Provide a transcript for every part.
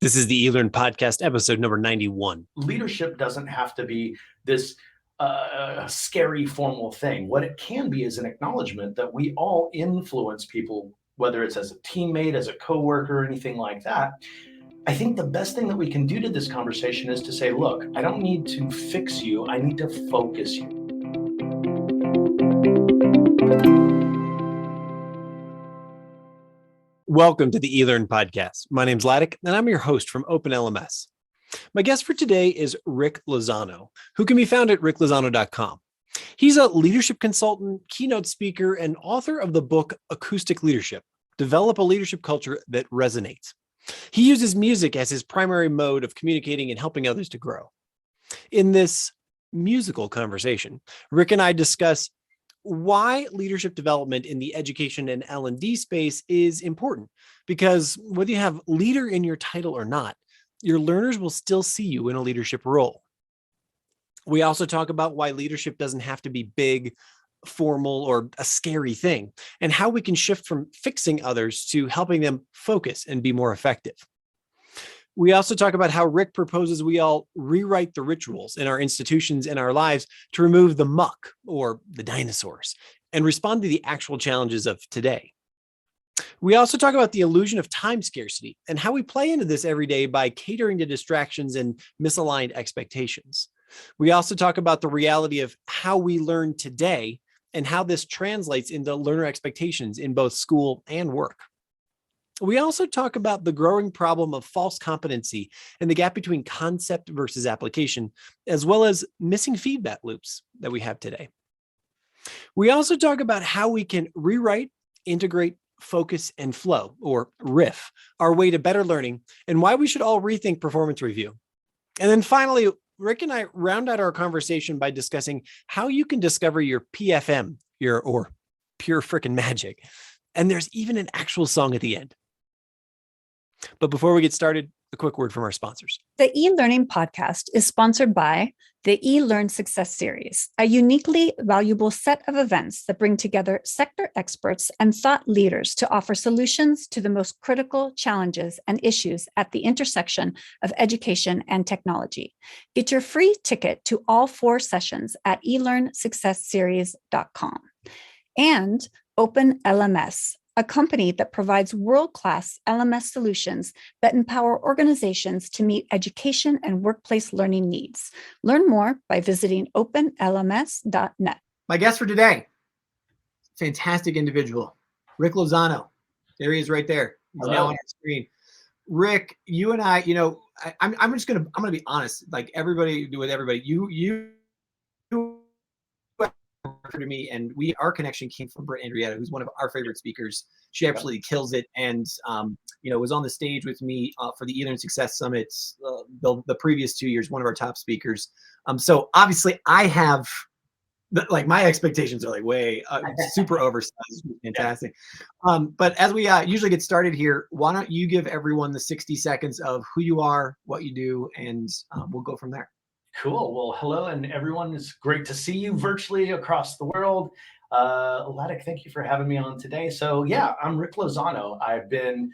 This is the eLearn Podcast, episode number 91. Leadership doesn't have to be this scary formal thing. What it can be is an acknowledgement that we all influence people, whether it's as a teammate, as a coworker, anything like that. I think the best thing that we can do to this conversation is to say, look, I don't need to fix you. I need to focus you. Welcome to the eLearn Podcast. My name's Laddick, and I'm your host from OpenLMS. My guest for today is Rick Lozano, who can be found at ricklozano.com. He's a leadership consultant, keynote speaker, and author of the book Acoustic Leadership, Develop a Leadership Culture that Resonates. He uses music as his primary mode of communicating and helping others to grow. In this musical conversation, Rick and I discuss why leadership development in the education and L&D space is important, because whether you have leader in your title or not, your learners will still see you in a leadership role. We also talk about why leadership doesn't have to be big, formal, or a scary thing, and how we can shift from fixing others to helping them focus and be more effective. We also talk about how Rick proposes we all rewrite the rituals in our institutions and our lives to remove the muck, or the dinosaurs, and respond to the actual challenges of today. We also talk about the illusion of time scarcity and how we play into this every day by catering to distractions and misaligned expectations. We also talk about the reality of how we learn today and how this translates into learner expectations in both school and work. We also talk about the growing problem of false competency and the gap between concept versus application, as well as missing feedback loops that we have today. We also talk about how we can rewrite, integrate, focus, and flow, or riff, our way to better learning, and why we should all rethink performance review. And then finally, Rick and I round out our conversation by discussing how you can discover your PFM, or pure frickin' magic. And there's even an actual song at the end. But before we get started, a quick word from our sponsors. The eLearning Podcast is sponsored by the eLearn Success Series, a uniquely valuable set of events that bring together sector experts and thought leaders to offer solutions to the most critical challenges and issues at the intersection of education and technology. Get your free ticket to all 4 sessions at elearnsuccessseries.com. And OpenLMS, a company that provides world-class LMS solutions that empower organizations to meet education and workplace learning needs. Learn more by visiting openlms.net. My guest for today, fantastic individual, Rick Lozano. There he is right there. He's now on your screen. Rick, you and I, I'm gonna be honest, like everybody with everybody, you to me, and our connection came from Britt Andrietta, who's one of our favorite speakers. She absolutely kills it, and was on the stage with me for the eLearn Success Summit the previous 2 years, one of our top speakers. So obviously I have my expectations are like way super oversized, fantastic. But as we usually get started here, why don't you give everyone the 60 seconds of who you are, what you do, and we'll go from there. Cool. Well, hello, and everyone. It's great to see you virtually across the world. Laddick, thank you for having me on today. So yeah, I'm Rick Lozano. I've been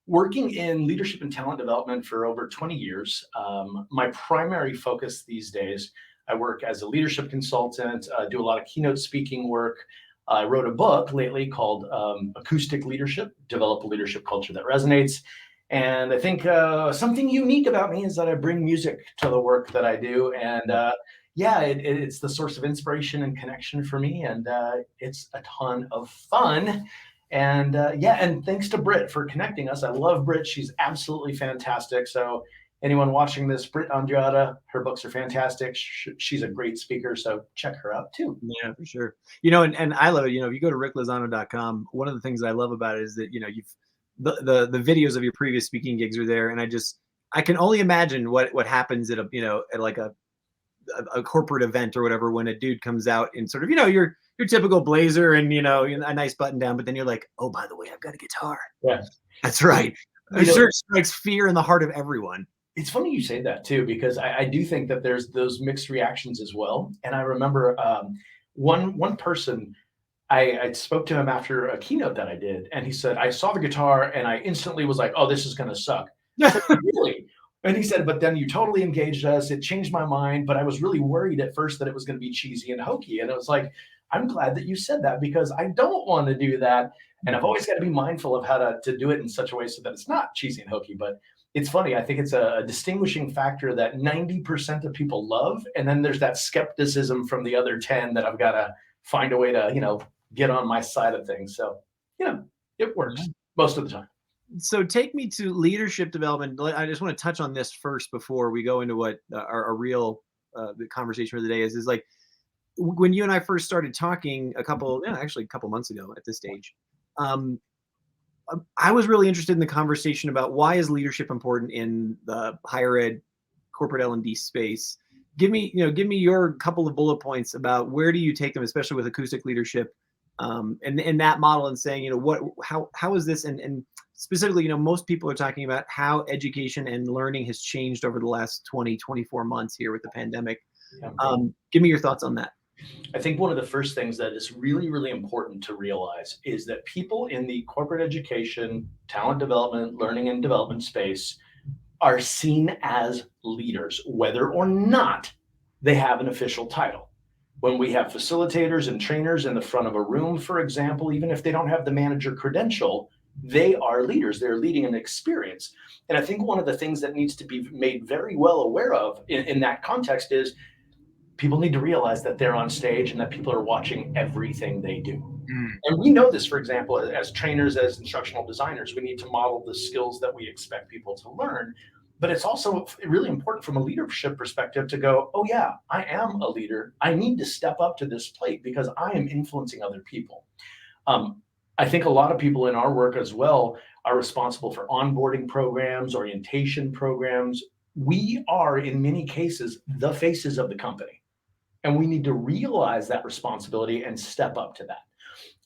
working in leadership and talent development for over 20 years. My primary focus these days, I work as a leadership consultant, do a lot of keynote speaking work. I wrote a book lately called Acoustic Leadership, Develop a Leadership Culture that Resonates. And I think something unique about me is that I bring music to the work that I do. And it's the source of inspiration and connection for me. And it's a ton of fun. And and thanks to Britt for connecting us. I love Britt. She's absolutely fantastic. So anyone watching this, Britt Andrietta, her books are fantastic. She's a great speaker. So check her out too. Yeah, for sure. And I love it. If you go to ricklozano.com, one of the things that I love about it is that, the videos of your previous speaking gigs are there, and I can only imagine what happens at a corporate event or whatever when a dude comes out in sort of your typical blazer and a nice button down, but then you're like, oh, by the way, I've got a guitar. Yeah, that's right. It sure strikes fear in the heart of everyone. It's funny you say that too, because I do think that there's those mixed reactions as well. And I remember one person. I spoke to him after a keynote that I did, and he said, I saw the guitar and I instantly was like, oh, this is going to suck. I said, really? And he said, but then you totally engaged us. It changed my mind. But I was really worried at first that it was going to be cheesy and hokey. And it was like, I'm glad that you said that, because I don't want to do that. And I've always got to be mindful of how to do it in such a way so that it's not cheesy and hokey. But it's funny. I think it's a distinguishing factor that 90% of people love. And then there's that skepticism from the other 10 that I've got to find a way to, get on my side of things. So, it works most of the time. So take me to leadership development. I just want to touch on this first before we go into what our real the conversation for the day is like, when you and I first started talking a couple months ago at this stage, I was really interested in the conversation about why is leadership important in the higher ed, corporate L&D space. Give me your couple of bullet points about where do you take them, especially with acoustic leadership, and that model, and saying, how is this, and specifically, most people are talking about how education and learning has changed over the last 24 months here with the pandemic. Give me your thoughts on that. I think one of the first things that is really, really important to realize is that people in the corporate education, talent development, learning and development space are seen as leaders, whether or not they have an official title. When we have facilitators and trainers in the front of a room, for example, even if they don't have the manager credential, they are leaders. They're leading an experience. And I think one of the things that needs to be made very well aware of in that context is people need to realize that they're on stage and that people are watching everything they do. And we know this, for example, as trainers, as instructional designers, we need to model the skills that we expect people to learn. But it's also really important from a leadership perspective to go, oh yeah, I am a leader. I need to step up to this plate because I am influencing other people. I think a lot of people in our work as well are responsible for onboarding programs, orientation programs. We are, in many cases, the faces of the company. And we need to realize that responsibility and step up to that.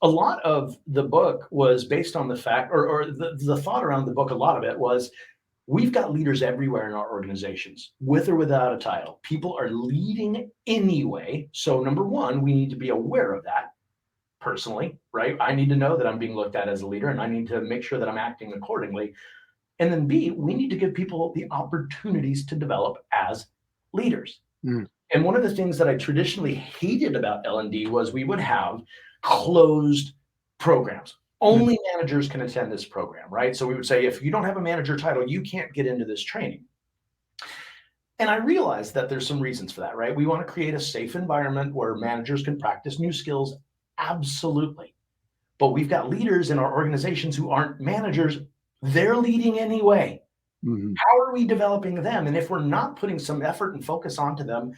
A lot of the book was based on the fact, or the thought around the book, a lot of it was, we've got leaders everywhere in our organizations, with or without a title. People are leading anyway. So number one, we need to be aware of that personally, right? I need to know that I'm being looked at as a leader, and I need to make sure that I'm acting accordingly. And then B, we need to give people the opportunities to develop as leaders. And one of the things that I traditionally hated about L&D was we would have closed programs. Only managers can attend this program, right? So we would say, if you don't have a manager title, you can't get into this training. And I realized that there's some reasons for that, right? We want to create a safe environment where managers can practice new skills. Absolutely. But we've got leaders in our organizations who aren't managers. They're leading anyway. How are we developing them? And if we're not putting some effort and focus onto them,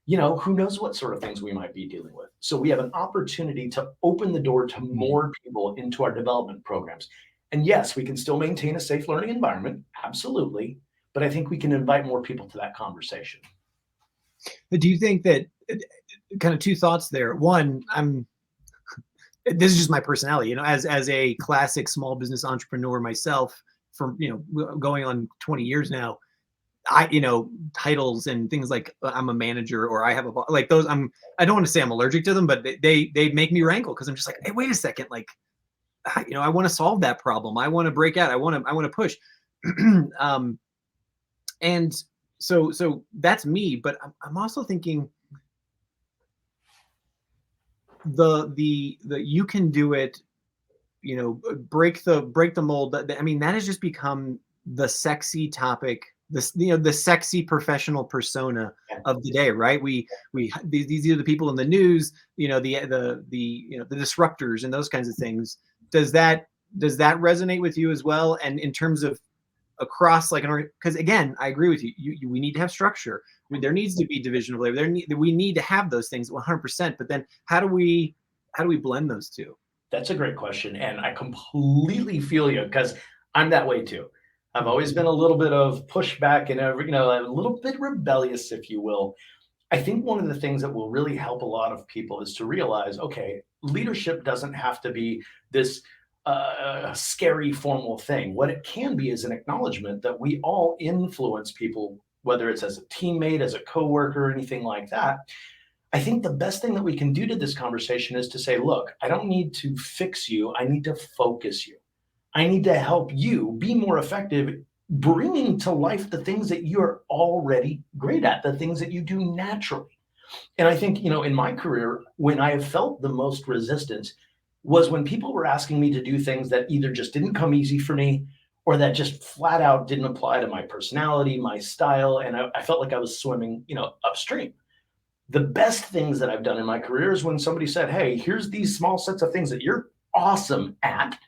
who knows what sort of things we might be dealing with. So we have an opportunity to open the door to more people into our development programs. And yes, we can still maintain a safe learning environment. Absolutely. But I think we can invite more people to that conversation. Do you think that, kind of two thoughts there? One, this is just my personality, as a classic small business entrepreneur myself, from going on 20 years now, titles and things like I'm a manager or I have like those, I don't want to say I'm allergic to them, but they make me rankle, because I'm just like, hey, wait a second, like, I want to solve that problem. I want to break out. I want to push. And so that's me, but I'm also thinking the you can do it, break the mold. I mean, that has just become the sexy topic, the sexy professional persona of the day, right? These are the people in the news, the disruptors and those kinds of things. Does that resonate with you as well? And in terms of across, like, because again, I agree with you. We need to have structure. I mean, there needs to be division of labor. We need to have those things 100%. But then how do we blend those two? That's a great question. And I completely feel you, because I'm that way too. I've always been a little bit of pushback and, a little bit rebellious, if you will. I think one of the things that will really help a lot of people is to realize, okay, leadership doesn't have to be this scary formal thing. What it can be is an acknowledgement that we all influence people, whether it's as a teammate, as a coworker, anything like that. I think the best thing that we can do to this conversation is to say, look, I don't need to fix you. I need to focus you. I need to help you be more effective bringing to life the things that you're already great at, the things that you do naturally. And I think, in my career, when I have felt the most resistance was when people were asking me to do things that either just didn't come easy for me or that just flat out didn't apply to my personality, my style. And I felt like I was swimming, upstream. The best things that I've done in my career is when somebody said, hey, here's these small sets of things that you're awesome at.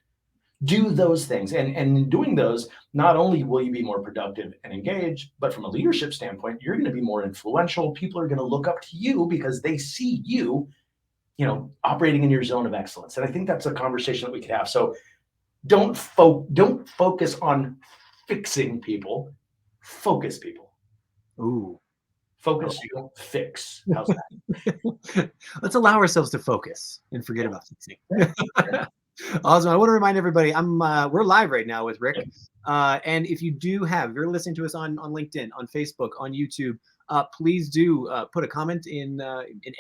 Do those things. And in doing those, not only will you be more productive and engaged, but from a leadership standpoint, you're going to be more influential. People are going to look up to you because they see you, operating in your zone of excellence. And I think that's a conversation that we could have. So don't focus on fixing people, focus people. Ooh. Focus, you don't fix. How's that? Let's allow ourselves to focus and forget about fixing. Awesome. I want to remind everybody, we're live right now with Rick. And if you're listening to us on LinkedIn, on Facebook, on YouTube, please do put a comment in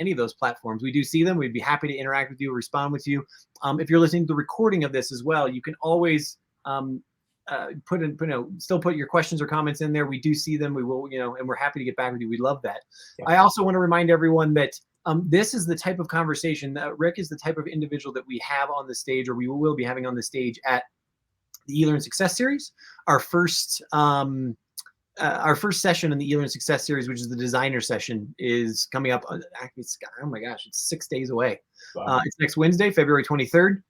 any of those platforms. We do see them. We'd be happy to interact with you, respond with you. If you're listening to the recording of this as well, you can always still put your questions or comments in there. We do see them. We will, and we're happy to get back with you. We love that. Yeah. I also want to remind everyone that this is the type of conversation that Rick is the type of individual that we have on the stage, or we will be having on the stage at the eLearn Success Series. Our first session in the eLearn Success Series, which is the designer session, is coming up. Oh my gosh, it's 6 days away. Wow. It's next Wednesday, February 23rd.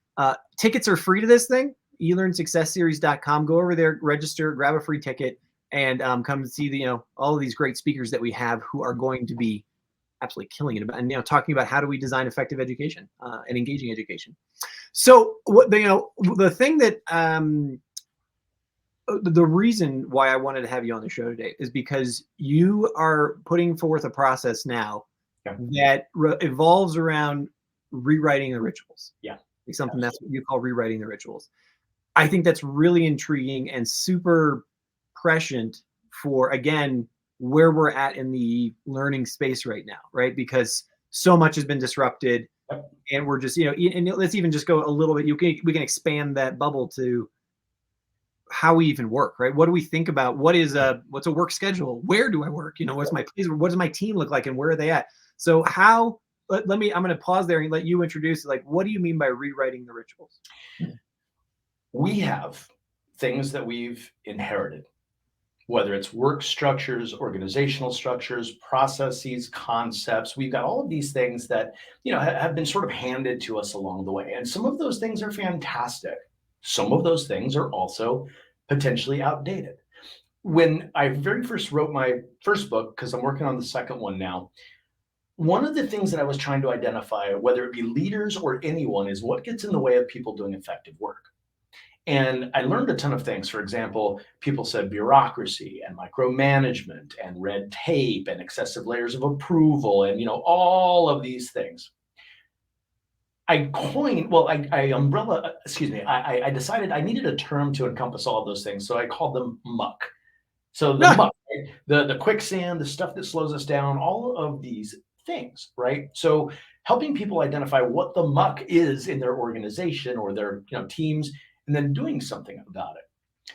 Tickets are free to this thing. eLearnSuccessSeries.com. Go over there, register, grab a free ticket, and come see all of these great speakers that we have who are going to be absolutely killing it about, and talking about how do we design effective education and engaging education. So what the thing that the reason why I wanted to have you on the show today is because you are putting forth a process now that evolves around rewriting the rituals. Yeah, like something that's what you call rewriting the rituals. I think that's really intriguing and super prescient for, again, where we're at in the learning space right now, right? Because so much has been disrupted, and we're just, and let's even just go a little bit. We can expand that bubble to how we even work, right? What do we think about? What's a work schedule? Where do I work? What's my place? What does my team look like, and where are they at? So I'm going to pause there and let you introduce, what do you mean by rewriting the rituals? We have things that we've inherited, whether it's work structures, organizational structures, processes, concepts. We've got all of these things that, have been sort of handed to us along the way. And some of those things are fantastic. Some of those things are also potentially outdated. When I very first wrote my first book, because I'm working on the second one now, one of the things that I was trying to identify, whether it be leaders or anyone, is what gets in the way of people doing effective work. And I learned a ton of things. For example, people said bureaucracy and micromanagement and red tape and excessive layers of approval and, all of these things. I decided I needed a term to encompass all of those things. So I called them muck. So the muck, right? the quicksand, the stuff that slows us down, all of these things, right? So helping people identify what the muck is in their organization or their teams, and then doing something about it.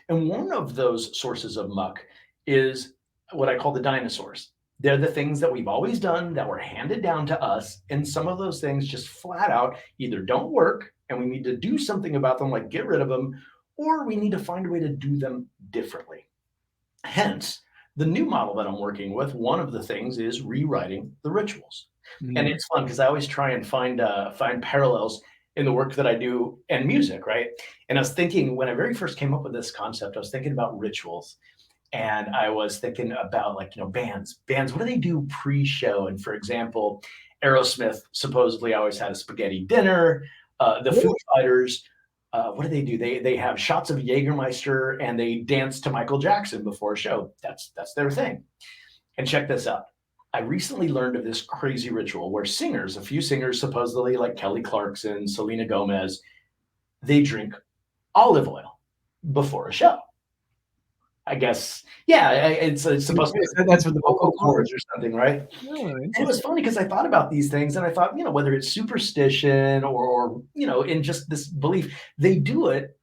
And one of those sources of muck is what I call the dinosaurs. They're the things that we've always done that were handed down to us. And some of those things just flat out either don't work and we need to do something about them, like get rid of them, or we need to find a way to do them differently. Hence, the new model that I'm working with, one of the things is rewriting the rituals. Mm-hmm. And it's fun because I always try and find parallels in the work that I do and music, right? And I was thinking, when I very first came up with this concept, I was thinking about rituals. And I was thinking about bands, what do they do pre-show? And for example, Aerosmith supposedly always had a spaghetti dinner. The Foo Fighters, what do? They have shots of Jägermeister and they dance to Michael Jackson before a show. That's their thing. And check this out. I recently learned of this crazy ritual where a few singers supposedly like Kelly Clarkson, Selena Gomez, they drink olive oil before a show. I guess, it's supposed to be, that's for the vocal cords or something, right? And it was funny because I thought about these things and I thought, whether it's superstition or in just this belief, they do it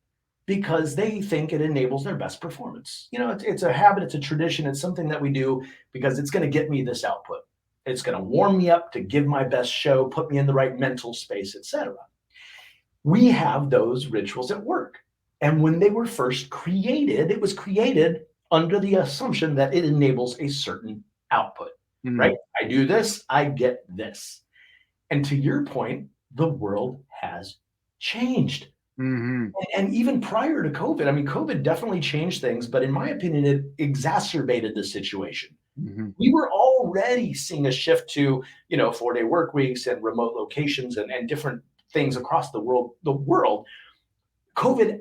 because they think it enables their best performance. It's a habit, it's a tradition, it's something that we do because it's going to get me this output. It's going to warm me up to give my best show, put me in the right mental space, etc. We have those rituals at work. And when they were first created, it was created under the assumption that it enables a certain output, right? I do this, I get this. And to your point, the world has changed. And even prior to COVID, I mean, COVID definitely changed things, but in my opinion, it exacerbated the situation. We were already seeing a shift to, 4-day work weeks and remote locations and different things across the world. COVID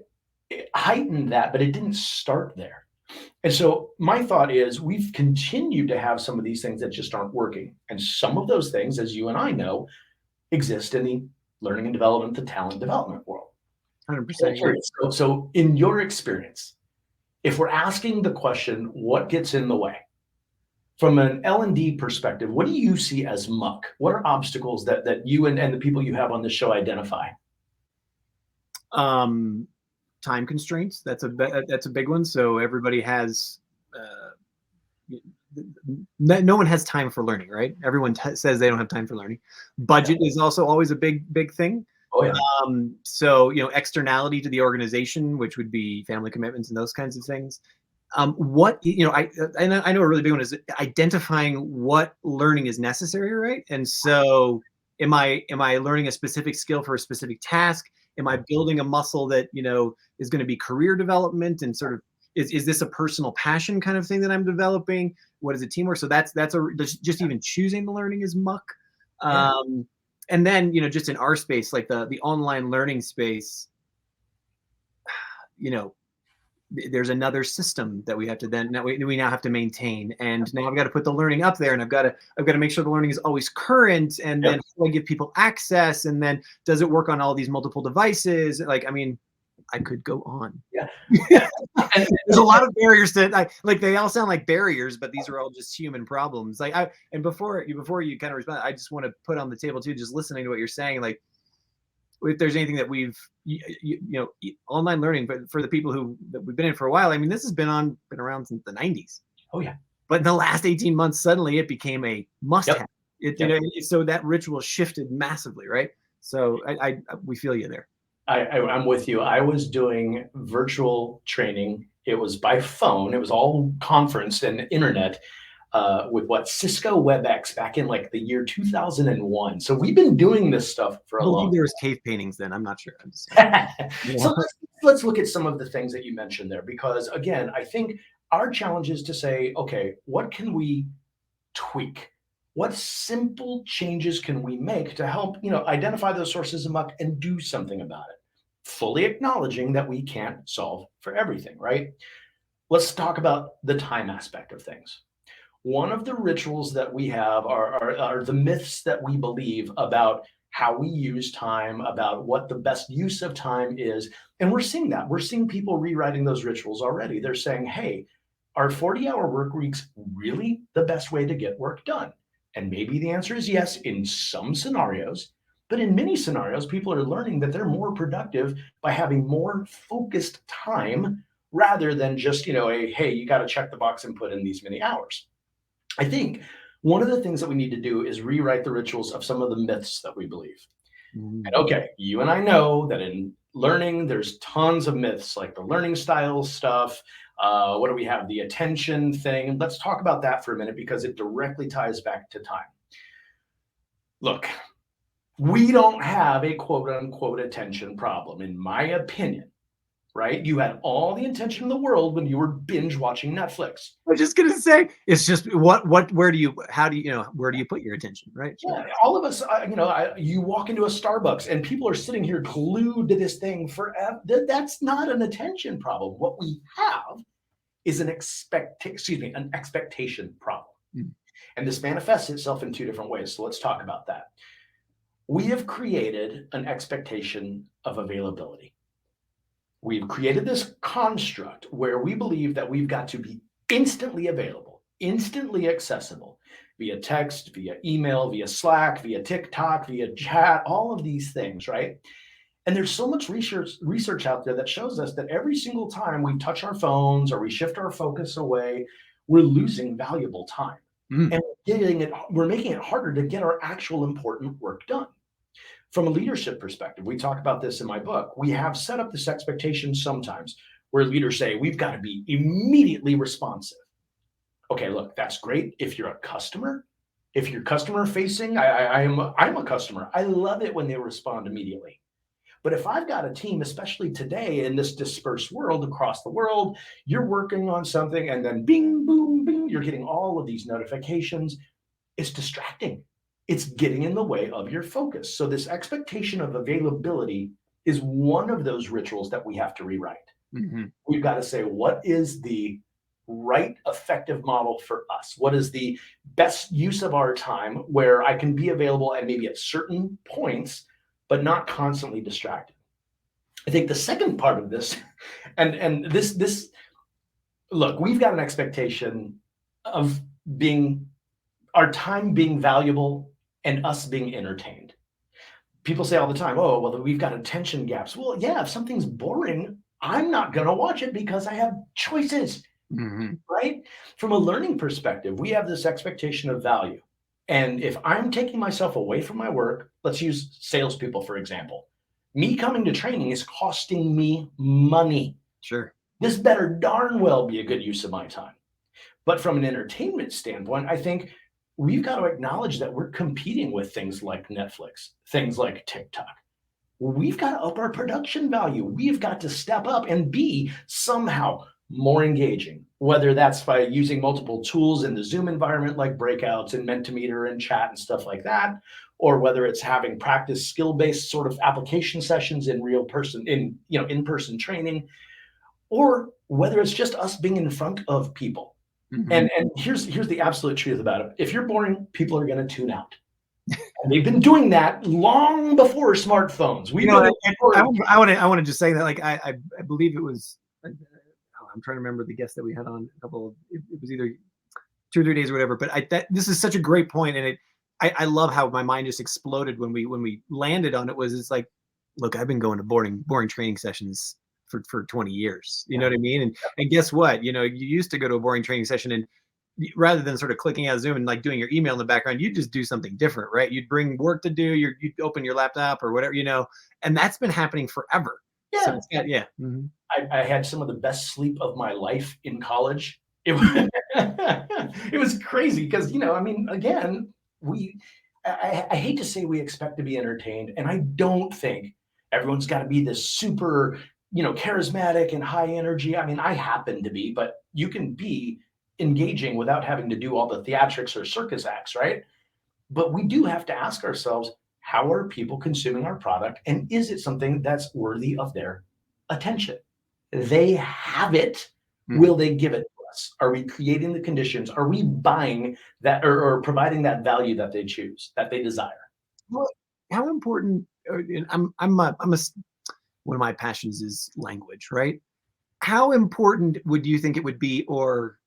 heightened that, but it didn't start there. And so my thought is we've continued to have some of these things that just aren't working. And some of those things, as you and I know, exist in the learning and development, the talent development world. 100%. So in your experience, if we're asking the question, what gets in the way? From an L&D perspective, what do you see as muck? What are obstacles that you and the people you have on the show identify? Time constraints. That's a big one. So everybody has, no one has time for learning, right? Everyone says they don't have time for learning. Budget is also always a big thing. Oh yeah. So externality to the organization, which would be family commitments and those kinds of things. I know a really big one is identifying what learning is necessary, right? And so am I learning a specific skill for a specific task? Am I building a muscle that is going to be career development and sort of is this a personal passion kind of thing that I'm developing? What is it, teamwork? So that's just even choosing the learning is muck. And then just in our space, like the online learning space, there's another system that we have to we now have to maintain, and now I've got to put the learning up there, and I've got to make sure the learning is always current, and then how do I give people access, and then does it work on all these multiple devices? Like, I mean, I could go on. And there's a lot of barriers that they all sound like barriers, but these are all just human problems. Before you kind of respond, I just want to put on the table too, just listening to what you're saying, like if there's anything that we've, online learning, but for the people that we've been in for a while, I mean, this has been around since the 90s. Oh yeah. But in the last 18 months, suddenly it became a must-have. So that ritual shifted massively, right? So we feel you there. I'm with you. I was doing virtual training. It was by phone. It was all conference and internet with Cisco WebEx back in like the year 2001. So we've been doing this stuff for a long time. There was cave paintings then. I'm not sure. So let's look at some of the things that you mentioned there, because again, I think our challenge is to say, okay, what can we tweak? What simple changes can we make to help, identify those sources of muck and do something about it? Fully acknowledging that we can't solve for everything, right? Let's talk about the time aspect of things. One of the rituals that we have are the myths that we believe about how we use time, about what the best use of time is. And we're seeing that. We're seeing people rewriting those rituals already. They're saying, hey, are 40-hour work weeks really the best way to get work done? And maybe the answer is yes in some scenarios, but in many scenarios, people are learning that they're more productive by having more focused time rather than just, hey, you got to check the box and put in these many hours. I think one of the things that we need to do is rewrite the rituals of some of the myths that we believe. And okay, you and I know that in learning, there's tons of myths, like the learning style stuff. What do we have? The attention thing. Let's talk about that for a minute because it directly ties back to time. Look, we don't have a quote unquote attention problem, in my opinion, right? You had all the attention in the world when you were binge watching Netflix. I was just going to say, it's just where do you put your attention, right? Yeah, all of us, you walk into a Starbucks and people are sitting here glued to this thing forever. That's not an attention problem. What we have is an expectation problem. And this manifests itself in two different ways. So let's talk about that. We have created an expectation of availability. We've created this construct where we believe that we've got to be instantly available, instantly accessible via text, via email, via Slack, via TikTok, via chat, all of these things, right? And there's so much research out there that shows us that every single time we touch our phones or we shift our focus away, we're losing valuable time. And we're making it harder to get our actual important work done. From a leadership perspective, we talk about this in my book. We have set up this expectation sometimes where leaders say, we've got to be immediately responsive. Okay, look, that's great if you're a customer. If you're customer facing, I'm a customer. I love it when they respond immediately. But if I've got a team, especially today in this dispersed world across the world, you're working on something and then bing, boom, bing, you're getting all of these notifications. It's distracting. It's getting in the way of your focus. So this expectation of availability is one of those rituals that we have to rewrite. We've got to say, what is the right effective model for us? What is the best use of our time where I can be available and maybe at certain points, but not constantly distracted? I think the second part of this, and this, look, we've got an expectation of our time being valuable and us being entertained. People say all the time, oh, well, we've got attention gaps. Well, yeah, if something's boring, I'm not going to watch it because I have choices, right? From a learning perspective, we have this expectation of value. And if I'm taking myself away from my work, let's use salespeople, for example. Me coming to training is costing me money. Sure. This better darn well be a good use of my time. But from an entertainment standpoint, I think we've got to acknowledge that we're competing with things like Netflix, things like TikTok. We've got to up our production value. We've got to step up and be somehow more engaging, whether that's by using multiple tools in the Zoom environment like breakouts and Mentimeter and chat and stuff like that, or whether it's having practice skill-based sort of application sessions in in-person training, or whether it's just us being in front of people. And here's the absolute truth about it. If you're boring, people are going to tune out. And they've been doing that long before smartphones. I want to just say that, like, I believe it was, I'm trying to remember the guest that we had on it was either 2 or 3 days or whatever, but this is such a great point. And I love how my mind just exploded when we landed on it. It's like, look, I've been going to boring training sessions for 20 years. You know what I mean? And guess what? You used to go to a boring training session and rather than sort of clicking out of Zoom and like doing your email in the background, you just do something different, right? You'd bring work to do, you'd open your laptop or whatever, and that's been happening forever. Yeah. So I had some of the best sleep of my life in college. It was crazy because, again, I hate to say we expect to be entertained, and I don't think everyone's got to be this super, charismatic and high energy. I mean, I happen to be, but you can be engaging without having to do all the theatrics or circus acts, right? But we do have to ask ourselves, how are people consuming our product? And is it something that's worthy of their attention? They have it. Will they give it to us? Are we creating the conditions? Are we buying that or providing that value that they choose, that they desire? Well, how important, one of my passions is language, right? How important would you think it would be, or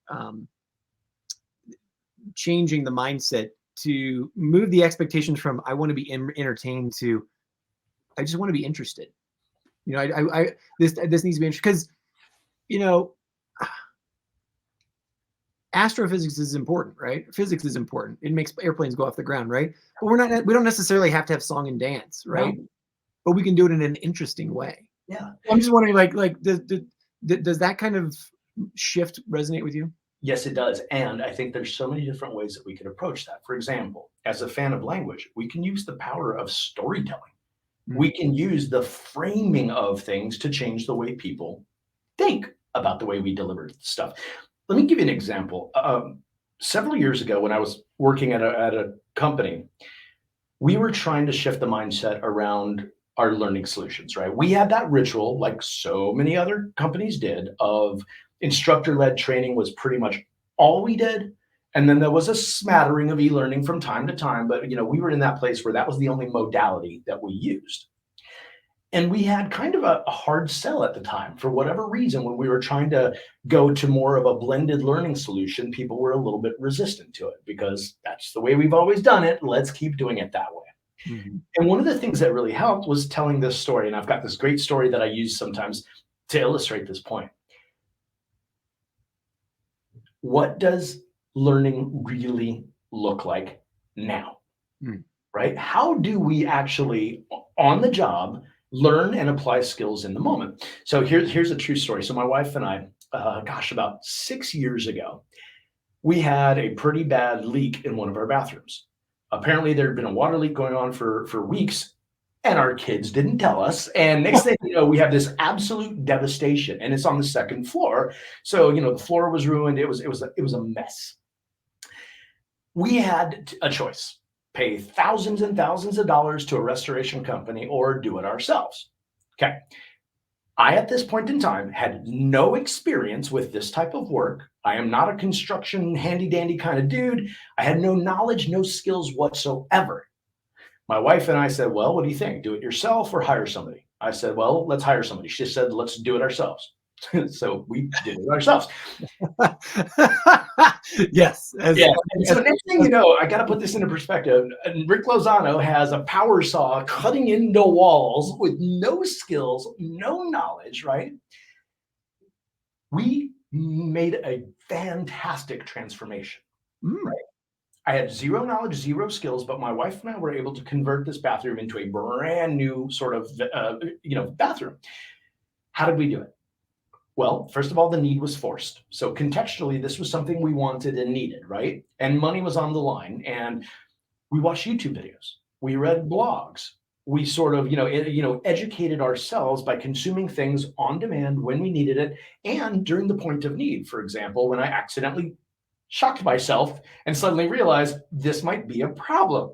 changing the mindset to move the expectations from I want to be entertained to I just want to be interested? This needs to be interesting because astrophysics is important, right? Physics is important. It makes airplanes go off the ground, right? But we don't necessarily have to have song and dance, right? No. But we can do it in an interesting way. Yeah. I'm just wondering, does that kind of shift resonate with you? Yes, it does. And I think there's so many different ways that we could approach that. For example, as a fan of language, we can use the power of storytelling. We can use the framing of things to change the way people think about the way we deliver stuff. Let me give you an example. Several years ago, when I was working at a company, we were trying to shift the mindset around our learning solutions, right? We had that ritual, like so many other companies did, of instructor-led training was pretty much all we did. And then there was a smattering of e-learning from time to time, but we were in that place where that was the only modality that we used. And we had kind of a hard sell at the time. For whatever reason, when we were trying to go to more of a blended learning solution, people were a little bit resistant to it because that's the way we've always done it. Let's keep doing it that way. Mhm. And one of the things that really helped was telling this story. And I've got this great story that I use sometimes to illustrate this point. What does learning really look like now? Mm. Right? How do we actually, on the job, learn and apply skills in the moment? So here's a true story. So my wife and I, about 6 years ago, we had a pretty bad leak in one of our bathrooms. Apparently, there had been a water leak going on for weeks, and our kids didn't tell us. And next thing you know, we have this absolute devastation, and it's on the second floor. So the floor was ruined. It was a mess. We had a choice: pay thousands and thousands of dollars to a restoration company or do it ourselves. Okay. I, at this point in time, had no experience with this type of work. I am not a construction handy dandy kind of dude. I had no knowledge, no skills whatsoever. My wife and I said, well, what do you think? Do it yourself or hire somebody? I said, well, let's hire somebody. She said, let's do it ourselves. So we did it ourselves. Yes. Yeah. And so next thing you know, I got to put this into perspective. And Rick Lozano has a power saw cutting into walls with no skills, no knowledge, right? We made a fantastic transformation. Right? I had zero knowledge, zero skills, but my wife and I were able to convert this bathroom into a brand new sort of, bathroom. How did we do it? Well, first of all, the need was forced. So contextually, this was something we wanted and needed, right? And money was on the line. And we watched YouTube videos. We read blogs. We sort of, educated ourselves by consuming things on demand when we needed it and during the point of need. For example, when I accidentally shocked myself and suddenly realized this might be a problem.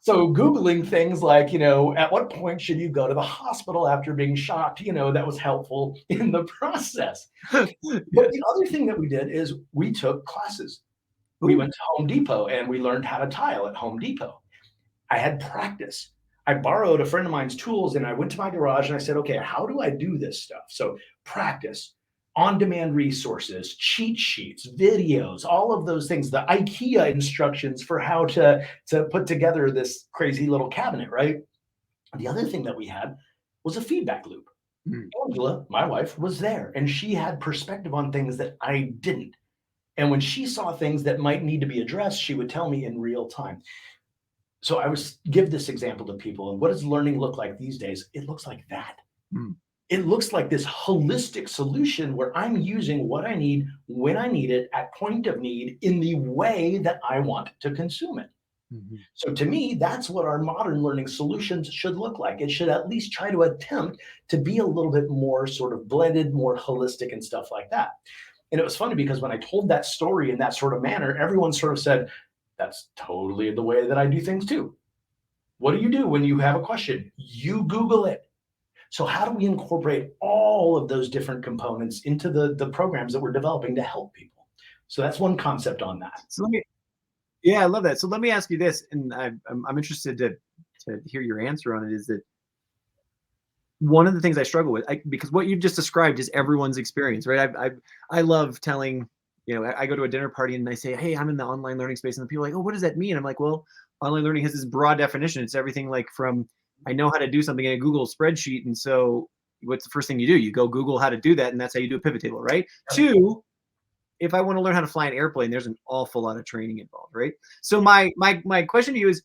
So Googling things like, at what point should you go to the hospital after being shocked, that was helpful in the process. But the other thing that we did is we took classes. We went to Home Depot and we learned how to tile at Home Depot. I had practice. I borrowed a friend of mine's tools and I went to my garage and I said, okay, how do I do this stuff? So practice, on-demand resources, cheat sheets, videos, all of those things, the IKEA instructions for how to put together this crazy little cabinet, right? The other thing that we had was a feedback loop. Angela, my wife, was there and she had perspective on things that I didn't. And when she saw things that might need to be addressed, she would tell me in real time. So I would give this example to people. And what does learning look like these days? It looks like that. It looks like this holistic solution where I'm using what I need when I need it at point of need in the way that I want to consume it. So to me, that's what our modern learning solutions should look like. It should at least try to attempt to be a little bit more sort of blended, more holistic and stuff like that. And it was funny because when I told that story in that sort of manner, everyone sort of said, that's totally the way that I do things too. What do you do when you have a question? You Google it. So how do we incorporate all of those different components into the programs that we're developing to help people? So that's one concept on that. So I love that. So let me ask you this, and I'm interested to hear your answer on it. Is that one of the things I struggle with? Because what you've just described is everyone's experience, right? I love telling, I go to a dinner party and I say, hey, I'm in the online learning space, and the people are like, oh, what does that mean? I'm like, well, online learning has this broad definition. It's everything like from I know how to do something in a Google spreadsheet, and so what's the first thing you do? You go Google how to do that, and that's how you do a pivot table, right? Two, if I want to learn how to fly an airplane, there's an awful lot of training involved, right? So my question to you is,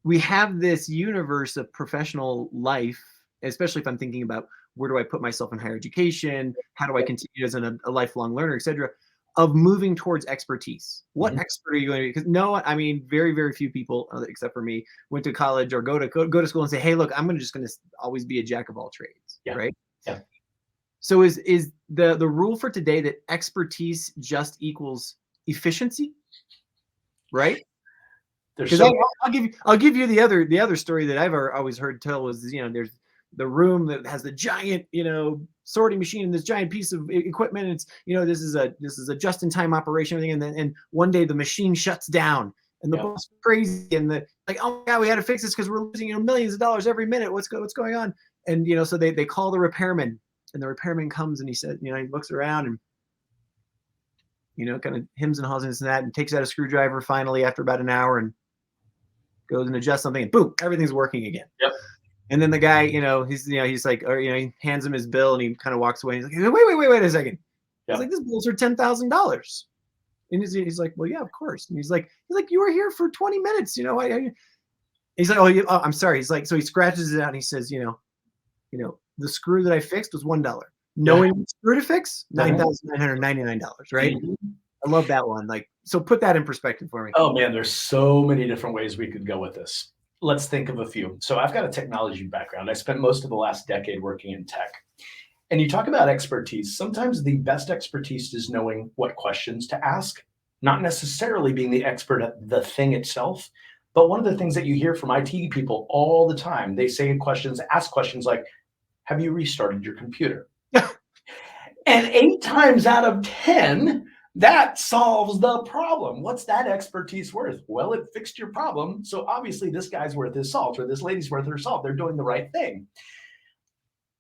we have this universe of professional life, especially if I'm thinking about where do I put myself in higher education, how do I continue as a lifelong learner, et cetera, of moving towards expertise. What expert are you going to be? Because very, very few people, except for me, went to college or go to school and say, hey, look, I'm just going to always be a jack of all trades, right? Yeah. So is the rule for today that expertise just equals efficiency, right? Because I'll give you the other story that I've always heard tell was, there's the room that has the giant, sorting machine and this giant piece of equipment. It's, this is a just-in-time operation, everything, and one day the machine shuts down and the boss is crazy and oh my God, we had to fix this because we're losing millions of dollars every minute. What's going on? And so they call the repairman, and the repairman comes and he said, he looks around and kind of hems and haws and this and that, and takes out a screwdriver finally after about an hour, and goes and adjusts something, and boom, everything's working again. Yep. And then the guy, he's like, or he hands him his bill, and he kind of walks away. And he's like, wait a second. Yep. He's like, this bill's for $10,000. And he's like, well, yeah, of course. And he's like, you were here for 20 minutes. He's like, oh, I'm sorry. He's like, so he scratches it out and he says, the screw that I fixed was $1. Knowing what screw to fix, $9,999, right? Mm-hmm. I love that one. Like, so put that in perspective for me. Oh man, there's so many different ways we could go with this. Let's think of a few. So I've got a technology background. I spent most of the last decade working in tech. And you talk about expertise. Sometimes the best expertise is knowing what questions to ask, not necessarily being the expert at the thing itself. But one of the things that you hear from IT people all the time, they ask questions like, have you restarted your computer? And 8 times out of 10, that solves the problem. What's that expertise worth? Well, it fixed your problem. So obviously this guy's worth his salt, or this lady's worth her salt. They're doing the right thing.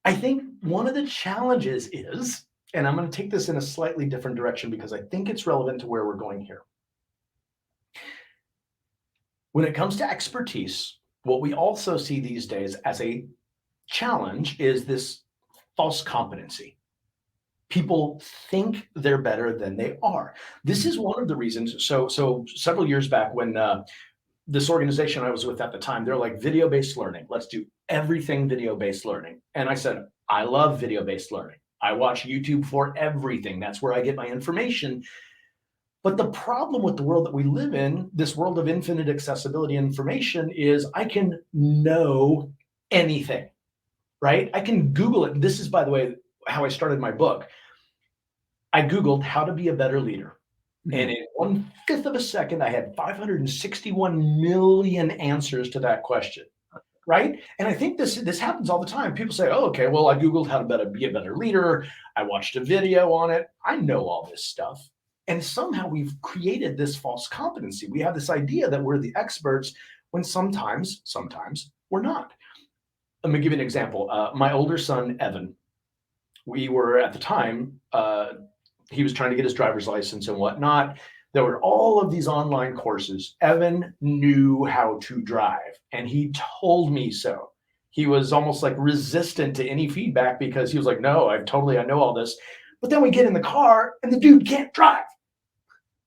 I think one of the challenges is, and I'm going to take this in a slightly different direction because I think it's relevant to where we're going here. When it comes to expertise, what we also see these days as a challenge is this false competency. People think they're better than they are. This is one of the reasons. So several years back when this organization I was with at the time, they're like video-based learning. Let's do everything video-based learning. And I said, I love video-based learning. I watch YouTube for everything. That's where I get my information. But the problem with the world that we live in, this world of infinite accessibility information, is I can know anything, right? I can Google it. This is, by the way, how I started my book. I Googled how to be a better leader. And in 1/5 of a second, I had 561 million answers to that question, right? And I think this happens all the time. People say, oh, okay, well, I Googled how to be a better leader. I watched a video on it. I know all this stuff. And somehow we've created this false competency. We have this idea that we're the experts when sometimes we're not. Let me give you an example. My older son, Evan, we were at the time, he was trying to get his driver's license and whatnot. There were all of these online courses. Evan knew how to drive, and he told me so. He was almost like resistant to any feedback because he was like, no, I know all this. But then we get in the car and the dude can't drive.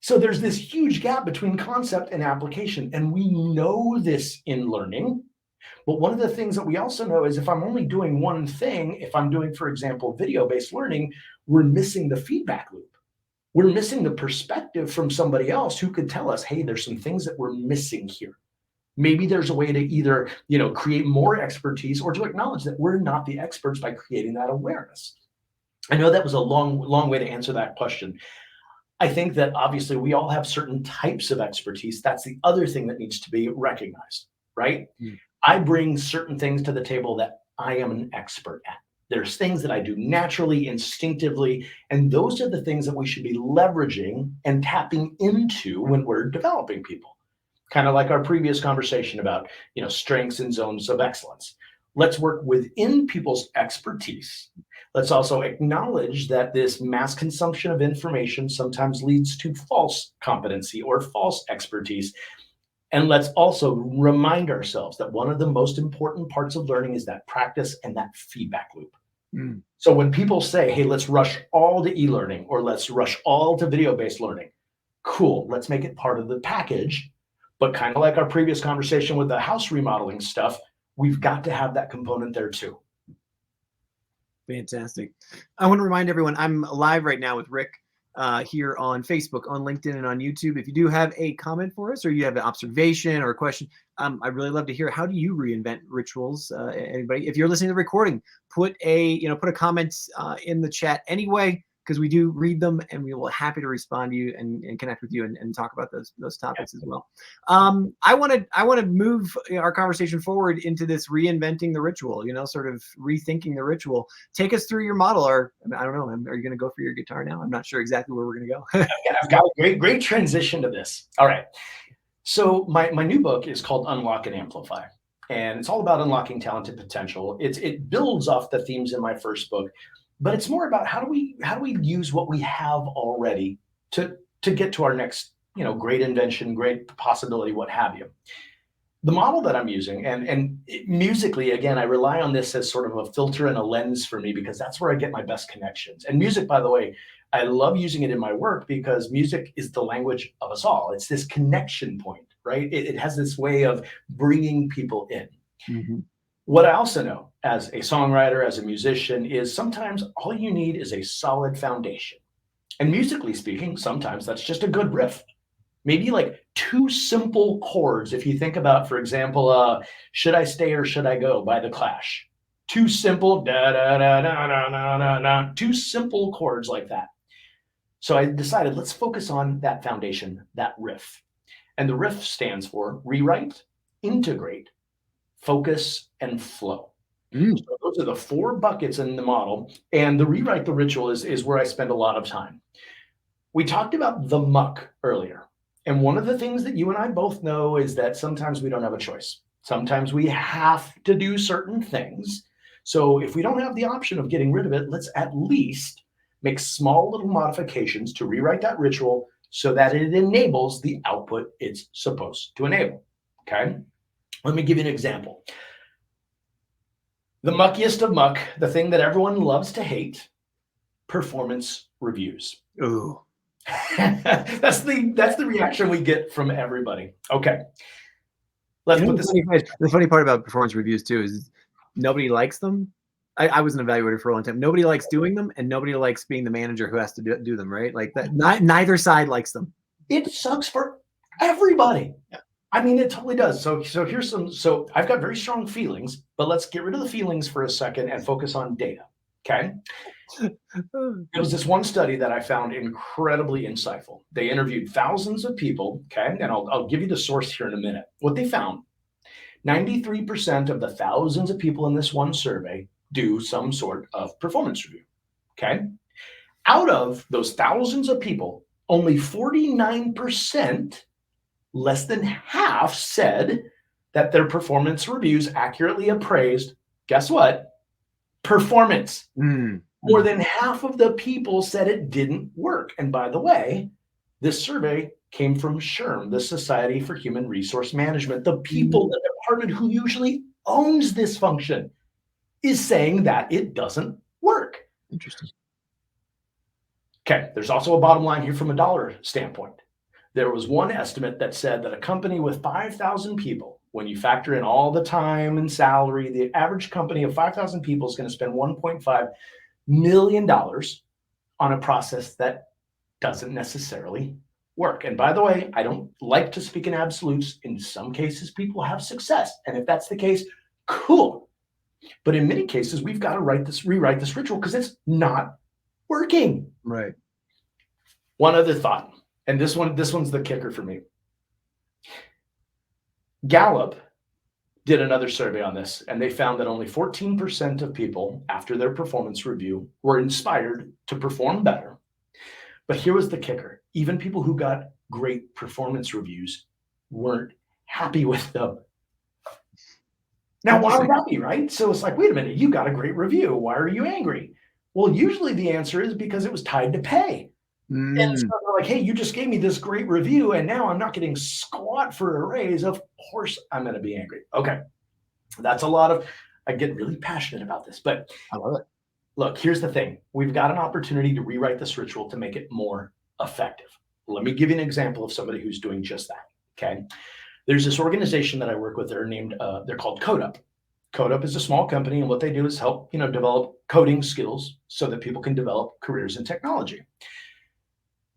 So there's this huge gap between concept and application. And we know this in learning. But one of the things that we also know is if I'm only doing one thing, if I'm doing, for example, video-based learning, we're missing the feedback loop. We're missing the perspective from somebody else who could tell us, hey, there's some things that we're missing here. Maybe there's a way to either, create more expertise or to acknowledge that we're not the experts by creating that awareness. I know that was a long way to answer that question. I think that obviously we all have certain types of expertise. That's the other thing that needs to be recognized, right? I bring certain things to the table that I am an expert at. There's things that I do naturally, instinctively, and those are the things that we should be leveraging and tapping into when we're developing people. Kind of like our previous conversation about, strengths and zones of excellence. Let's work within people's expertise. Let's also acknowledge that this mass consumption of information sometimes leads to false competency or false expertise. And let's also remind ourselves that one of the most important parts of learning is that practice and that feedback loop. So when people say, hey, let's rush all to e-learning or let's rush all to video-based learning, cool, let's make it part of the package. But kind of like our previous conversation with the house remodeling stuff, we've got to have that component there too. Fantastic. I want to remind everyone, I'm live right now with Rick here on Facebook, on LinkedIn, and on YouTube. If you do have a comment for us or you have an observation or a question, I'd really love to hear, how do you reinvent rituals? Anybody, if you're listening to the recording, put a comment in the chat anyway, because we do read them and we will happy to respond to you and connect with you and talk about those topics as well. I want to move our conversation forward into this reinventing the ritual, sort of rethinking the ritual. Take us through your model, or I don't know, are you going to go for your guitar now? I'm not sure exactly where we're going to go. I've got a great transition to this. All right. So my new book is called Unlock and Amplify, and it's all about unlocking talent and potential. It builds off the themes in my first book. But it's more about how do we use what we have already to get to our next, great invention, great possibility, what have you. the model that I'm using, and musically, again, I rely on this as sort of a filter and a lens for me because that's where I get my best connections. And music, by the way, I love using it in my work because music is the language of us all. It's this connection point, right? It has this way of bringing people in. Mm-hmm. What I also know as a songwriter, as a musician, is sometimes all you need is a solid foundation. And musically speaking, sometimes that's just a good riff. Maybe like two simple chords. If you think about, for example, Should I Stay or Should I Go by The Clash. Two simple da da da da da da da da. Two simple chords like that. So I decided let's focus on that foundation, that riff. And the riff stands for rewrite, integrate, focus, and flow. So those are the 4 buckets in the model. And the rewrite the ritual is where I spend a lot of time. We talked about the muck earlier. And one of the things that you and I both know is that sometimes we don't have a choice. Sometimes we have to do certain things. So if we don't have the option of getting rid of it, let's at least make small little modifications to rewrite that ritual so that it enables the output it's supposed to enable. Okay? Let me give you an example. The muckiest of muck, the thing that everyone loves to hate, performance reviews. Ooh. That's the reaction we get from everybody. Okay. Let's put this. The funny part about performance reviews too is nobody likes them. I was an evaluator for a long time. Nobody likes doing them, and nobody likes being the manager who has to do them, right? Like that. Neither side likes them. It sucks for everybody. Yeah. I mean, it totally does. So here's some. So I've got very strong feelings, but let's get rid of the feelings for a second and focus on data. Okay. It was this one study that I found incredibly insightful. They interviewed thousands of people. Okay. And I'll give you the source here in a minute. What they found, 93% of the thousands of people in this one survey do some sort of performance review. Okay. Out of those thousands of people, only 49%, less than half, said that their performance reviews accurately appraised, guess what? Performance. More than half of the people said it didn't work. And by the way, this survey came from SHRM, the Society for Human Resource Management. The people, the department who usually owns this function, is saying that it doesn't work. Interesting. Okay, there's also a bottom line here from a dollar standpoint. There was one estimate that said that a company with 5,000 people, when you factor in all the time and salary, the average company of 5,000 people is going to spend $1.5 million on a process that doesn't necessarily work. And by the way, I don't like to speak in absolutes. In some cases, people have success. And if that's the case, cool. But in many cases, we've got to rewrite this ritual because it's not working. Right. One other thought, and this one's the kicker for me. Gallup did another survey on this, and they found that only 14% of people after their performance review were inspired to perform better. But here was the kicker. Even people who got great performance reviews weren't happy with them. Now, why would that be, right? So it's like, wait a minute, you got a great review. Why are you angry? Well, usually the answer is because it was tied to pay. And so they're like, hey, you just gave me this great review, and now I'm not getting squat for a raise. Of course, I'm going to be angry. Okay. That's a lot of, I get really passionate about this, but I love it. Look, here's the thing. We've got an opportunity to rewrite this ritual to make it more effective. Let me give you an example of somebody who's doing just that. Okay. There's this organization that I work with. They're called CodeUp. CodeUp is a small company, and what they do is help, develop coding skills so that people can develop careers in technology.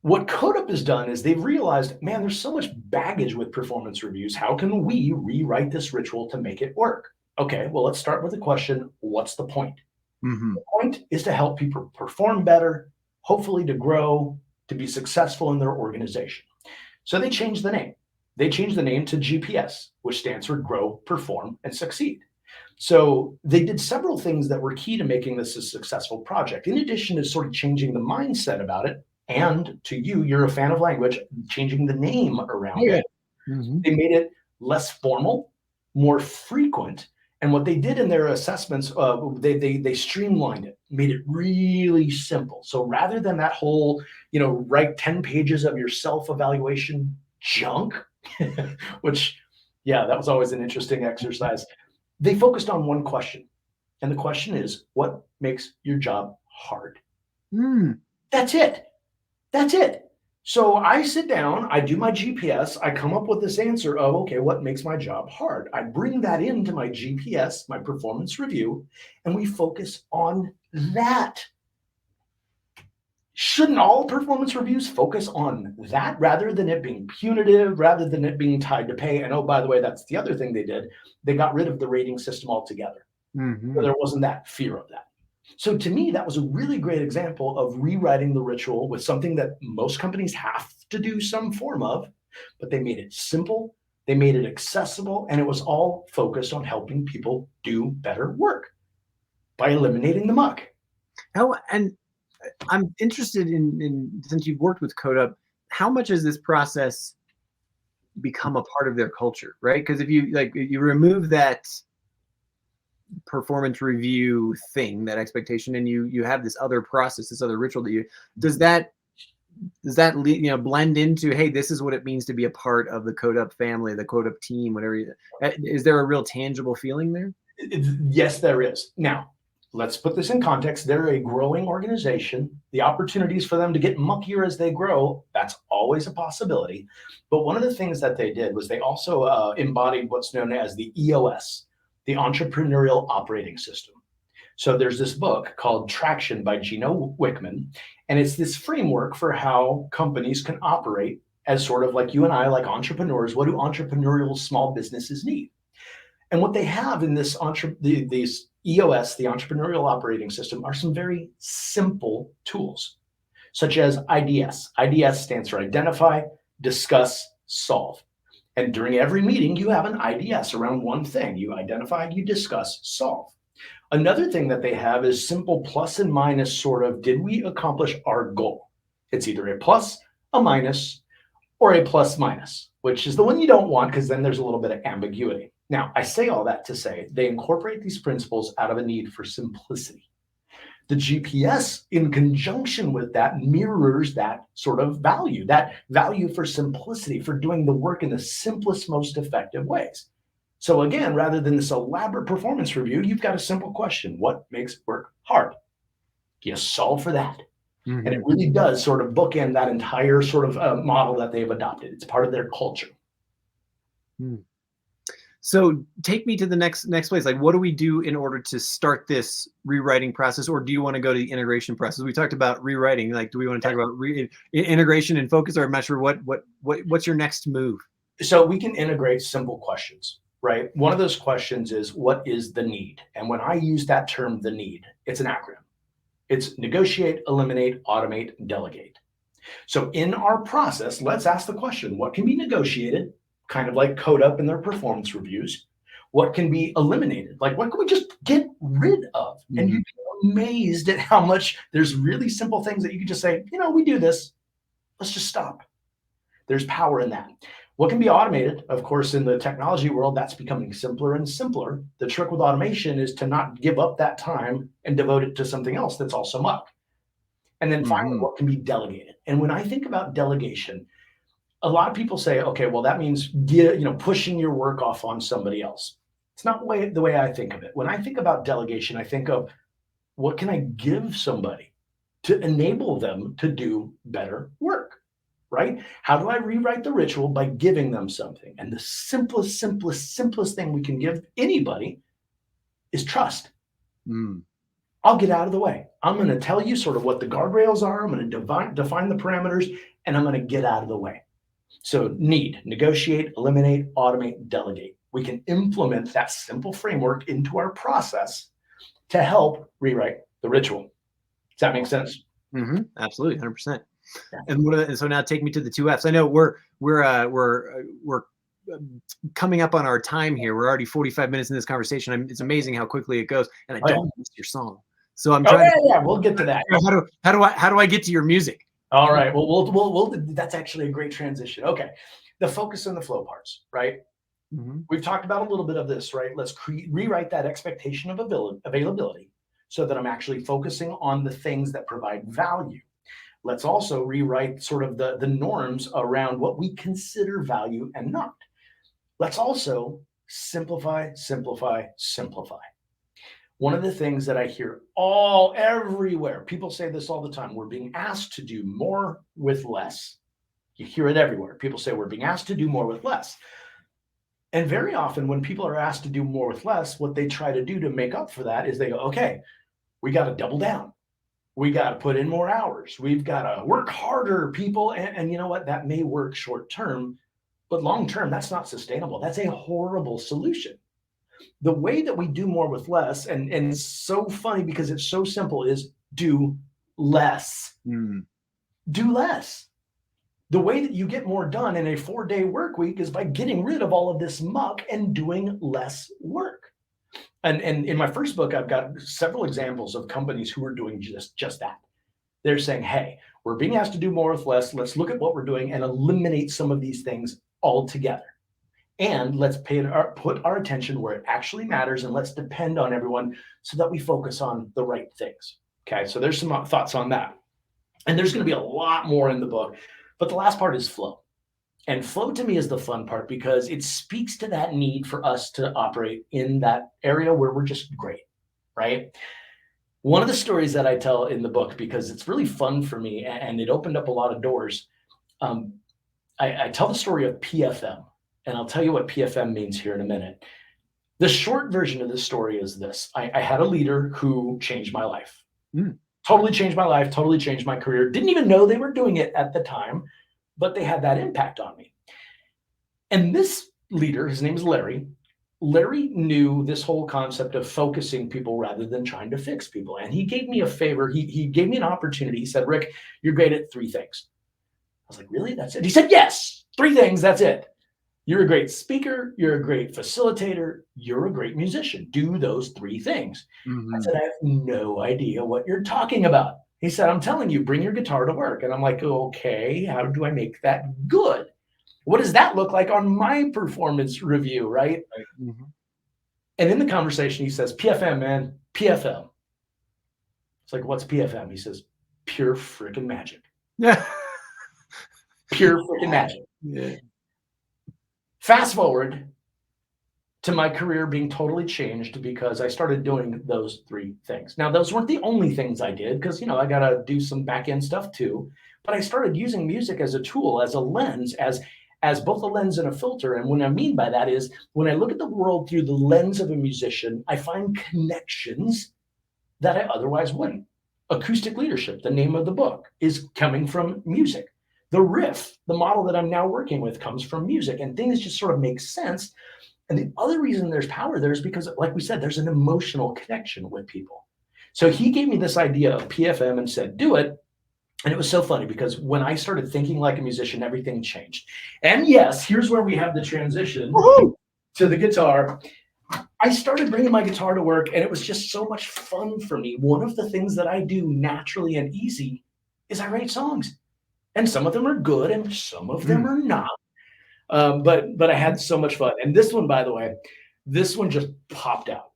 What CodeUp has done is they've realized, man, there's so much baggage with performance reviews. How can we rewrite this ritual to make it work? Okay, well, let's start with the question, what's the point? The point is to help people perform better, hopefully to grow, to be successful in their organization. So they changed the name. They changed the name to GPS, which stands for Grow, Perform, and Succeed. So they did several things that were key to making this a successful project. In addition to sort of changing the mindset about it, and to you're a fan of language, changing the name around it. They made it less formal, more frequent. And what they did in their assessments, they streamlined it, made it really simple. So rather than that whole, write 10 pages of your self-evaluation junk, which Yeah, that was always an interesting exercise. They focused on one question. And the question is, what makes your job hard? That's it. That's it. So I sit down, I do my GPS, I come up with this answer of, okay, what makes my job hard? I bring that into my GPS, my performance review, and we focus on that. Shouldn't all performance reviews focus on that rather than it being punitive, rather than it being tied to pay? And oh, by the way, that's the other thing they did. They got rid of the rating system altogether. So there wasn't that fear of that. So to me, that was a really great example of rewriting the ritual with something that most companies have to do some form of, but they made it simple, they made it accessible, and it was all focused on helping people do better work by eliminating the muck. How, and I'm interested in since you've worked with CodeUp, how much has this process become a part of their culture, right? Because if you remove that performance review thing, that expectation, and you have this other process, this other ritual that does that blend into, hey, this is what it means to be a part of the CodeUp family, the CodeUp team, whatever. Is there a real tangible feeling there? Yes, there is. Now, let's put this in context. They're a growing organization. The opportunities for them to get muckier as they grow, that's always a possibility. But one of the things that they did was they also embodied what's known as the EOS, the Entrepreneurial Operating System. So there's this book called Traction by Gino Wickman, and it's this framework for how companies can operate as sort of like you and I, like entrepreneurs. What do entrepreneurial small businesses need? And what they have in this these EOS, the Entrepreneurial Operating System, are some very simple tools, such as IDS. IDS stands for Identify, Discuss, Solve. And during every meeting, you have an IDS around one thing. You identify, you discuss, solve. Another thing that they have is simple plus and minus, sort of, did we accomplish our goal? It's either a plus, a minus, or a plus minus, which is the one you don't want because then there's a little bit of ambiguity. Now, I say all that to say they incorporate these principles out of a need for simplicity. The GPS, in conjunction with that, mirrors that sort of value, that value for simplicity, for doing the work in the simplest, most effective ways. So again, rather than this elaborate performance review, you've got a simple question. What makes work hard? You solve for that. And it really does sort of bookend that entire sort of model that they've adopted. It's part of their culture. So take me to the next place. Like, what do we do in order to start this rewriting process, or do you want to go to the integration process? We talked about rewriting. Like, do we want to talk about integration and focus, or I'm not sure what's your next move? So we can integrate simple questions, right? One of those questions is, what is the need? And when I use that term, the need, it's an acronym. It's negotiate, eliminate, automate, delegate. So in our process, let's ask the question, what can be negotiated? Kind of like CodeUp in their performance reviews. What can be eliminated? Like, what can we just get rid of? And you'd be amazed at how much there's really simple things that you can just say, we do this. Let's just stop. There's power in that. What can be automated? Of course, in the technology world, that's becoming simpler and simpler. The trick with automation is to not give up that time and devote it to something else that's also muck. And then finally, what can be delegated? And when I think about delegation, a lot of people say, okay, well, that means pushing your work off on somebody else. It's not the way I think of it. When I think about delegation, I think of what can I give somebody to enable them to do better work, right? How do I rewrite the ritual? By giving them something. And the simplest thing we can give anybody is trust. I'll get out of the way. I'm going to tell you sort of what the guardrails are. I'm going to define the parameters, and I'm going to get out of the way. So need, negotiate, eliminate, automate, delegate. We can implement that simple framework into our process to help rewrite the ritual. Does that make sense? Absolutely, 100%. Yeah. And so now take me to the 2 Fs. I know we're coming up on our time here. We're already 45 minutes in this conversation. It's amazing how quickly it goes, and I don't miss your song. So I'm trying. We'll get to that. How do I get to your music? All right. Well, we'll that's actually a great transition. Okay. The focus and the flow parts, right? We've talked about a little bit of this, right? Let's rewrite that expectation of availability so that I'm actually focusing on the things that provide value. Let's also rewrite sort of the norms around what we consider value and not. let's also simplify, simplify, simplify. One of the things that I hear everywhere, people say this all the time, we're being asked to do more with less. You hear it everywhere. People say we're being asked to do more with less. And very often when people are asked to do more with less, what they try to do to make up for that is they go, okay, we got to double down. We got to put in more hours. We've got to work harder, people. And you know what? That may work short term, but long term, that's not sustainable. That's a horrible solution. The way that we do more with less, and it's so funny because it's so simple, is do less. Do less. The way that you get more done in a 4-day work week is by getting rid of all of this muck and doing less work. And in my first book, I've got several examples of companies who are doing just that. They're saying, hey, we're being asked to do more with less. Let's look at what we're doing and eliminate some of these things altogether. And let's put our attention where it actually matters, and let's depend on everyone so that we focus on the right things. Okay, so there's some thoughts on that. And there's going to be a lot more in the book. But the last part is flow. And flow to me is the fun part because it speaks to that need for us to operate in that area where we're just great, right? One of the stories that I tell in the book, because it's really fun for me and it opened up a lot of doors, I tell the story of PFM. And I'll tell you what PFM means here in a minute. The short version of this story is this. I had a leader who changed my life. Totally changed my life, totally changed my career. Didn't even know they were doing it at the time, but they had that impact on me. And this leader, his name is Larry. Larry knew this whole concept of focusing people rather than trying to fix people. And he gave me a favor. He gave me an opportunity. He said, Rick, you're great at 3 things. I was like, really? That's it? He said, yes, 3 things. That's it. You're a great speaker. You're a great facilitator. You're a great musician. Do those 3 things. I said, I have no idea what you're talking about. He said, I'm telling you, bring your guitar to work. And I'm like, okay, how do I make that good? What does that look like on my performance review, right? And in the conversation, he says, PFM, man, PFM. It's like, what's PFM? He says, pure freaking magic. Yeah. Pure freaking magic. Yeah. Fast forward to my career being totally changed because I started doing those 3 things. Now, those weren't the only things I did because, I got to do some back end stuff too. But I started using music as a tool, as a lens, as both a lens and a filter. And what I mean by that is when I look at the world through the lens of a musician, I find connections that I otherwise wouldn't. Acoustic Leadership, the name of the book, is coming from music. The riff, the model that I'm now working with, comes from music, and things just sort of make sense. And the other reason there's power there is because, like we said, there's an emotional connection with people. So he gave me this idea of PFM and said, do it. And it was so funny because when I started thinking like a musician, everything changed. And yes, here's where we have the transition to the guitar. I started bringing my guitar to work, and it was just so much fun for me. One of the things that I do naturally and easy is I write songs. And some of them are good and some of them are not. But I had so much fun. And this one, by the way, this one just popped out.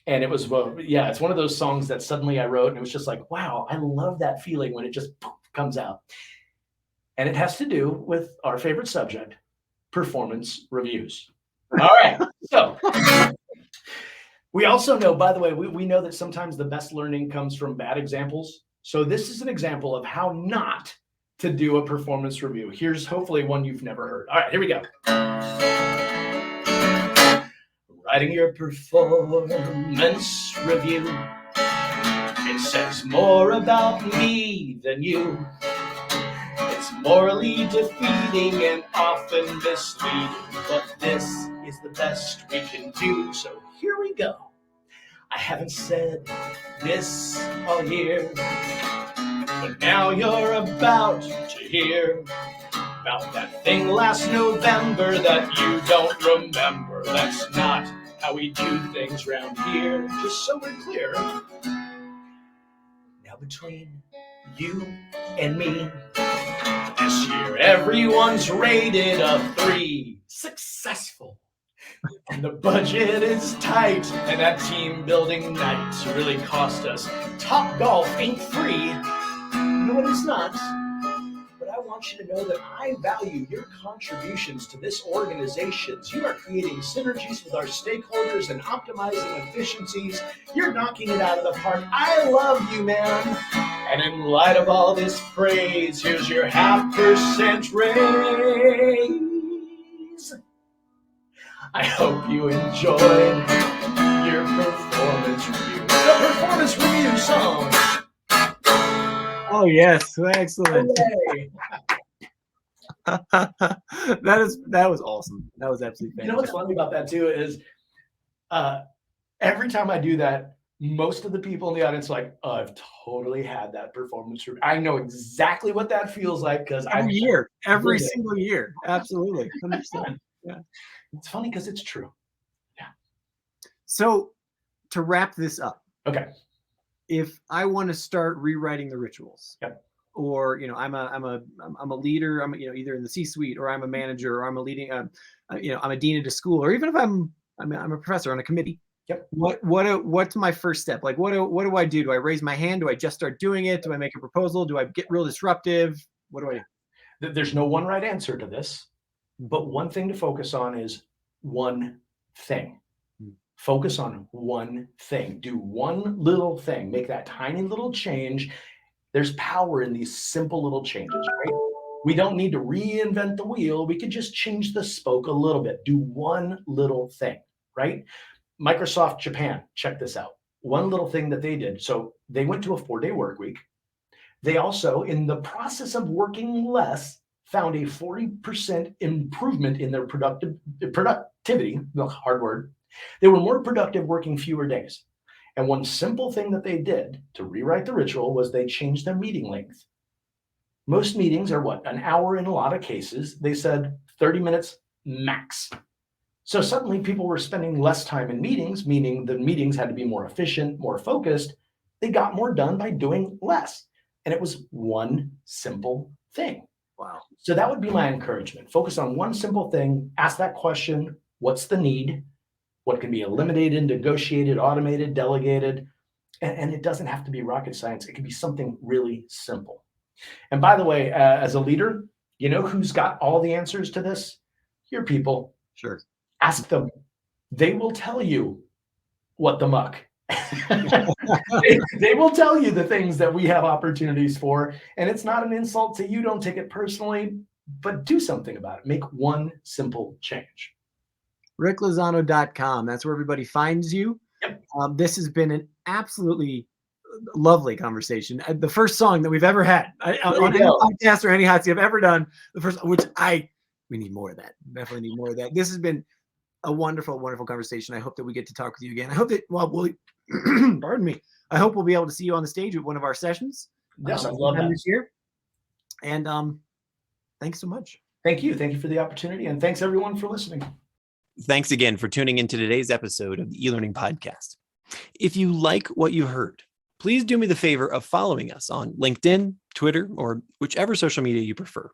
And it was, it's one of those songs that suddenly I wrote and it was just like, wow, I love that feeling when it just comes out. And it has to do with our favorite subject, performance reviews. All right. So we also know, by the way, we know that sometimes the best learning comes from bad examples. So this is an example of how not to do a performance review. Here's hopefully one you've never heard. All right, here we go. Writing your performance review. It says more about me than you. It's morally defeating and often misleading, but this is the best we can do. So here we go. I haven't said this all year, but now you're about to hear about that thing last November that you don't remember. That's not how we do things round here, just so we're clear. Now between you and me, this year everyone's rated a 3. Successful. And the budget is tight, and that team building night really cost us. Top golf ain't free. No, it's not. But I want you to know that I value your contributions to this organization. You are creating synergies with our stakeholders and optimizing efficiencies. You're knocking it out of the park. I love you, man. And in light of all this praise, here's your 0.5% raise. I hope you enjoyed your performance review. The performance review song. Oh yes, excellent. That was awesome. That was absolutely fantastic. You know what's funny about that too is every time I do that, most of the people in the audience are like, oh, I've totally had that performance review. I know exactly what that feels like because every single year. Absolutely. 100%. Yeah. It's funny because it's true. Yeah. So to wrap this up, okay. If I want to start rewriting the rituals, yep. or I'm a leader, I'm either in the C-suite, or I'm a manager, or I'm I'm a dean at a school, or even if I'm a professor on a committee. Yep. What's my first step? Like what do I do? Do I raise my hand? Do I just start doing it? Do I make a proposal? Do I get real disruptive? What do I do? There's no one right answer to this, but one thing to focus on is one thing. Focus on one thing. Do one little thing. Make that tiny little change. There's power in these simple little changes, right? We don't need to reinvent the wheel. We could just change the spoke a little bit. Do one little thing, right? Microsoft Japan, check this out. One little thing that they did. So they went to a 4-day work week. They also, in the process of working less, found a 40% improvement in their productivity, the hard word. They were more productive working fewer days. And one simple thing that they did to rewrite the ritual was they changed their meeting length. Most meetings are what? An hour in a lot of cases. They said 30 minutes max. So suddenly people were spending less time in meetings, meaning the meetings had to be more efficient, more focused. They got more done by doing less. And it was one simple thing. Wow. So that would be my encouragement. Focus on one simple thing. Ask that question. What's the need? What can be eliminated, negotiated, automated, delegated? And it doesn't have to be rocket science. It can be something really simple. And by the way, as a leader, you know who's got all the answers to this? Your people. Sure. Ask them. They will tell you what the muck. they will tell you the things that we have opportunities for. And it's not an insult to you. Don't take it personally, but do something about it. Make one simple change. RickLozano.com. That's where everybody finds you. Yep. This has been an absolutely lovely conversation. The first song that we've ever had on any podcast or any hot seat I've ever done. The first, we need more of that. Definitely need more of that. This has been a wonderful, wonderful conversation. I hope that we get to talk with you again. I hope that, pardon me. I hope we'll be able to see you on the stage at one of our sessions. Yes, I love that. This year. And thanks so much. Thank you. Thank you for the opportunity. And thanks everyone for listening. Thanks again for tuning into today's episode of the eLearning Podcast. If you like what you heard, please do me the favor of following us on LinkedIn, Twitter, or whichever social media you prefer.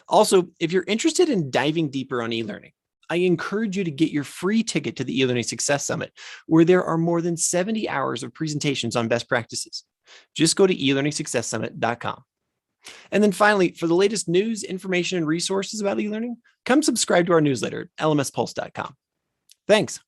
Also, if you're interested in diving deeper on e-learning, I encourage you to get your free ticket to the eLearning Success Summit, where there are more than 70 hours of presentations on best practices. Just go to elearningsuccesssummit.com. And then finally, for the latest news, information, and resources about e-learning, come subscribe to our newsletter at lmspulse.com. Thanks.